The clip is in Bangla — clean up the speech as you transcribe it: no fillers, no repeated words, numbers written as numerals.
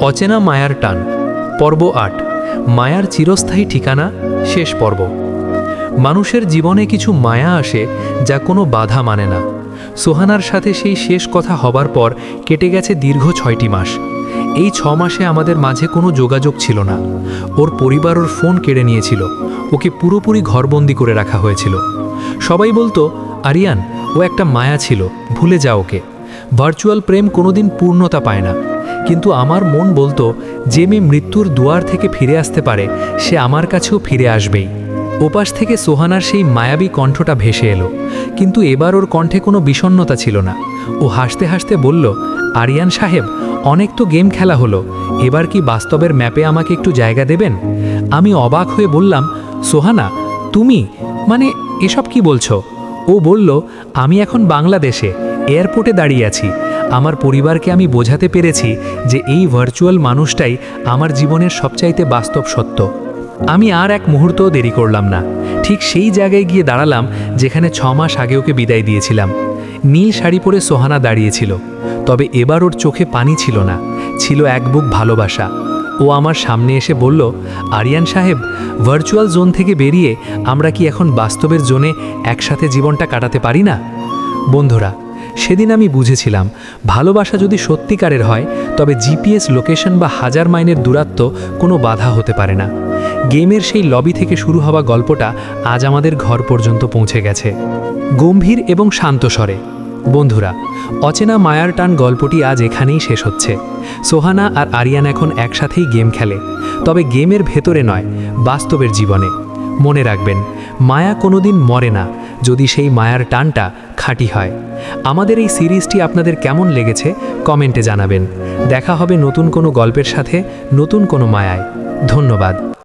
অচেনা মায়ার টান পর্ব ৮ মায়ার চিরস্থায়ী ঠিকানা শেষ পর্ব। মানুষের জীবনে কিছু মায়া আসে যা কোনো বাধা মানে না। সোহানার সাথে সেই শেষ কথা হবার পর কেটে গেছে দীর্ঘ ৬টি মাস। এই ৬ মাসে আমাদের মাঝে কোনো যোগাযোগ ছিল না। ওর পরিবার ওর ফোন কেড়ে নিয়েছিল, ওকে পুরোপুরি ঘরবন্দি করে রাখা হয়েছিল। সবাই বলতো, আরিয়ান ও একটা মায়া ছিল, ভুলে যাও ওকে। ভার্চুয়াল প্রেম কোনোদিন পূর্ণতা পায় না। কিন্তু আমার মন বলতো, যে মেয়ে মৃত্যুর দুয়ার থেকে ফিরে আসতে পারে সে আমার কাছেও ফিরে আসবেই। ওপাশ থেকে সোহানার সেই মায়াবী কণ্ঠটা ভেসে এলো, কিন্তু এবার ওর কণ্ঠে কোনো বিষণ্ণতা ছিল না। ও হাসতে হাসতে বলল, আরিয়ান সাহেব, অনেক তো গেম খেলা হলো, এবার কি বাস্তবের ম্যাপে আমাকে একটু জায়গা দেবেন? আমি অবাক হয়ে বললাম, সোহানা তুমি, মানে এসব কি বলছো? ও বলল, আমি এখন বাংলাদেশে এয়ারপোর্টে দাঁড়িয়ে আছি। আমার পরিবারকে আমি বোঝাতে পেরেছি যে এই ভার্চুয়াল মানুষটাই আমার জীবনের সবচাইতে বাস্তব সত্য। আমি আর এক মুহূর্তও দেরি করলাম না, ঠিক সেই জায়গায় গিয়ে দাঁড়ালাম যেখানে ৬ মাস আগে ওকে বিদায় দিয়েছিলাম। নীল শাড়ি পরে সোহানা দাঁড়িয়েছিল, তবে এবার ওর চোখে পানি ছিল না, ছিল এক বুক ভালোবাসা। ও আমার সামনে এসে বলল, আরিয়ান সাহেব, ভার্চুয়াল জোন থেকে বেরিয়ে আমরা কি এখন বাস্তবের জোনে একসাথে জীবনটা কাটাতে পারি না? বন্ধুরা, সেদিন আমি বুঝেছিলাম, ভালোবাসা যদি সত্যিকারের হয় তবে জিপিএস লোকেশন বা হাজার মাইলের দূরত্ব কোনো বাধা হতে পারে না। গেমের সেই লবি থেকে শুরু হওয়া গল্পটা আজ আমাদের ঘর পর্যন্ত পৌঁছে গেছে, গম্ভীর এবং শান্ত স্বরে। বন্ধুরা, অচেনা মায়ার টান গল্পটি আজ এখানেই শেষ হচ্ছে। সোহানা আর আরিয়ান এখন একসাথেই গেম খেলে, তবে গেমের ভেতরে নয়, বাস্তবের জীবনে। মনে রাখবেন, মায়া কোনোদিন মরে না, যদি সেই মায়ার টানটা খাঁটি হয়। আমাদের এই সিরিজটি আপনাদের কেমন লেগেছে কমেন্টে জানাবেন। দেখা হবে নতুন কোনো গল্পের সাথে, নতুন কোনো মায়ায়। ধন্যবাদ।